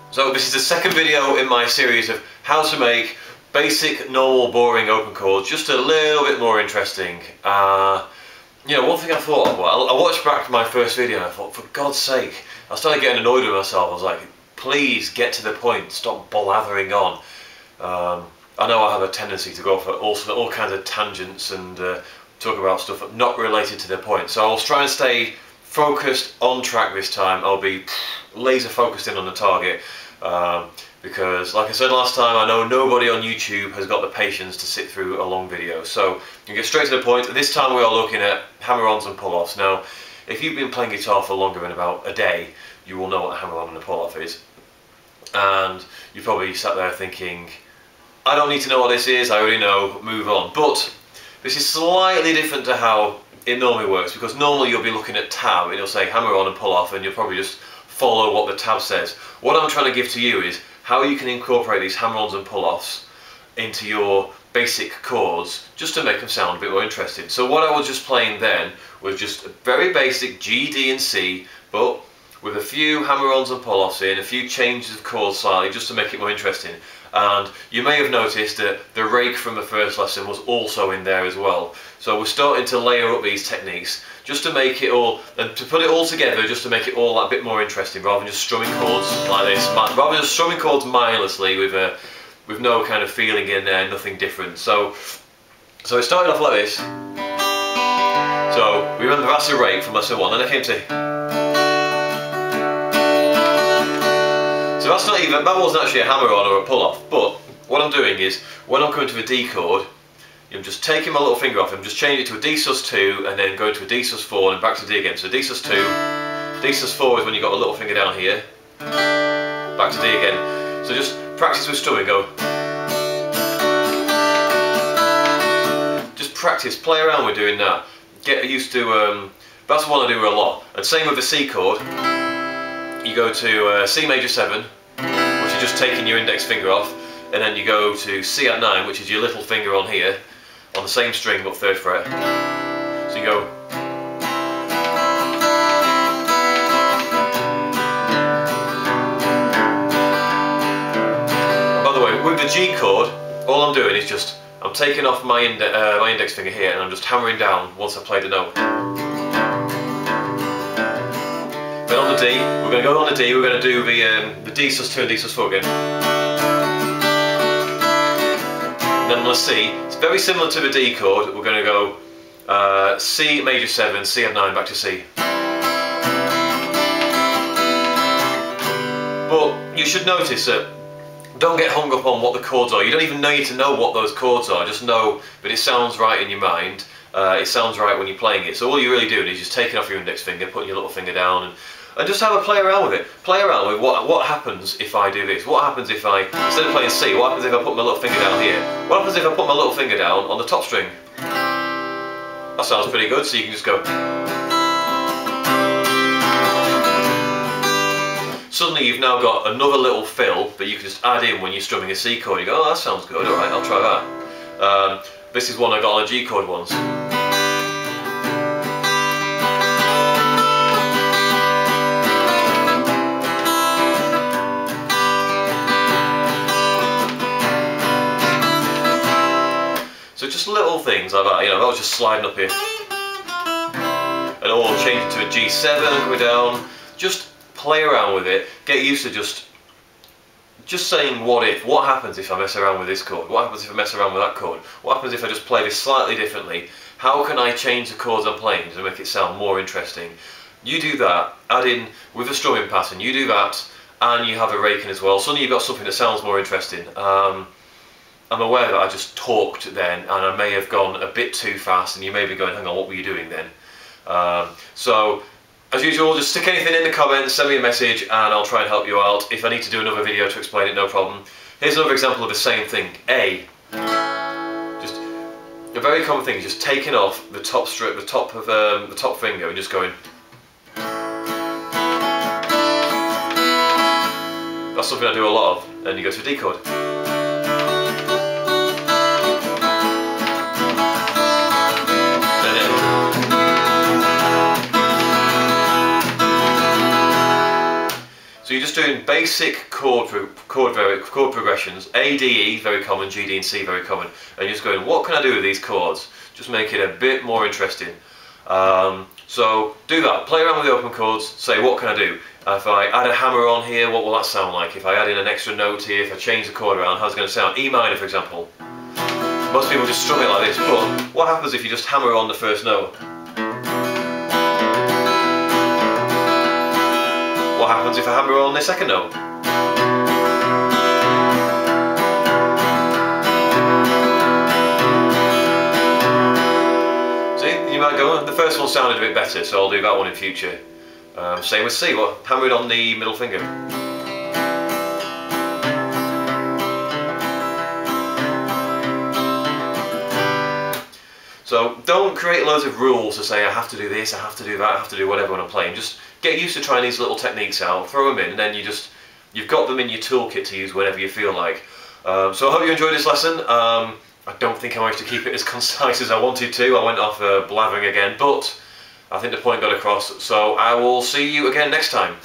So this is the second video in my series of how to make basic, normal, boring open chords just a little bit more interesting. You know, one thing I thought of, well, I watched back my first video and I thought, for God's sake, I started getting annoyed with myself. I was like, please get to the point, stop blathering on. I know I have a tendency to go for all kinds of tangents and talk about stuff not related to the point. So I'll try and stay focused on track this time. I'll be laser focused in on the target because, like I said last time, I know nobody on YouTube has got the patience to sit through a long video. So you get straight to the point. This time we are looking at hammer-ons and pull-offs. Now, if you've been playing guitar for longer than about a day, you will know what a hammer-on and a pull-off is. And you probably sat there thinking, I don't need to know what this is, I already know, move on. But this is slightly different to how it normally works, because normally you'll be looking at tab, and it'll say hammer on and pull off, and you'll probably just follow what the tab says. What I'm trying to give to you is how you can incorporate these hammer-ons and pull-offs into your basic chords, just to make them sound a bit more interesting. So what I was just playing then was just a very basic G, D and C, but with a few hammer-ons and pull-offs in, a few changes of chords slightly, just to make it more interesting. And you may have noticed that the rake from the first lesson was also in there as well. So we're starting to layer up these techniques just to make it all, and to put it all together, just to make it all a bit more interesting, rather than just strumming chords like this, rather than just strumming chords mindlessly with no kind of feeling in there, nothing different. So it started off like this. So we remember that's a rake from lesson 1, then I came to. So that's not even, that wasn't actually a hammer-on or a pull-off, but what I'm doing is, when I'm coming to a D chord, I'm just taking my little finger off, I'm just changing it to a D sus2 and then going to a D sus4 and back to D again. So D sus2, D sus4 is when you've got a little finger down here, back to D again. So just practice with strumming, go. Just practice, play around with doing that. Get used to, that's one I do a lot. And same with the C chord, you go to C major 7, which is just taking your index finger off, and then you go to C at 9, which is your little finger on here, on the same string but 3rd fret. So you go. And by the way, with the G chord, all I'm doing is just, I'm taking off my index finger here and I'm just hammering down once I've played the note. Then on the D, we're going to go on the D, we're going to do the D sus2 and D sus4 again. And then on the C, it's very similar to the D chord, we're going to go C major 7, C at 9, back to C. But you should notice that, don't get hung up on what the chords are. You don't even need to know what those chords are, just know that it sounds right in your mind. It sounds right when you're playing it. So all you're really doing is just taking off your index finger, putting your little finger down, and just have a play around with it. Play around with what happens if I do this. What happens if I, instead of playing C, what happens if I put my little finger down here? What happens if I put my little finger down on the top string? That sounds pretty good, so you can just go. Suddenly you've now got another little fill that you can just add in when you're strumming a C chord. You go, oh, that sounds good, alright, I'll try that. This is one I got on a G chord once. So just little things like that, you know, if I was just sliding up here and all changing to a G7 and coming down, just play around with it, get used to just saying what happens if I mess around with this chord, what happens if I mess around with that chord, what happens if I just play this slightly differently, how can I change the chords I'm playing to make it sound more interesting. You do that, add in with a strumming pattern, you do that, and you have a raking as well, suddenly you've got something that sounds more interesting. I'm aware that I just talked then and I may have gone a bit too fast and you may be going, hang on, what were you doing then? So as usual, just stick anything in the comments, send me a message and I'll try and help you out. If I need to do another video to explain it, no problem. Here's another example of the same thing. A. Just a very common thing is just taking off the top strip, the top finger and just going. That's something I do a lot of. Then you go to a D chord. So you just doing basic chord progressions. A, D, E, very common. G, D, and C, very common. And you're just going, what can I do with these chords? Just make it a bit more interesting. So do that. Play around with the open chords. Say, what can I do? If I add a hammer on here, what will that sound like? If I add in an extra note here, if I change the chord around, how's it going to sound? E minor, for example. Most people just strum it like this, but what happens if you just hammer on the first note? What happens if I hammer on the second note? See, you might go, the first one sounded a bit better, so I'll do that one in future. Same with C, hammering on the middle finger. So don't create loads of rules to say I have to do this, I have to do that, I have to do whatever when I'm playing. Just get used to trying these little techniques out, throw them in, and then you've got them in your toolkit to use whenever you feel like. So I hope you enjoyed this lesson. I don't think I managed to keep it as concise as I wanted to. I went off blathering again, but I think the point got across. So I will see you again next time.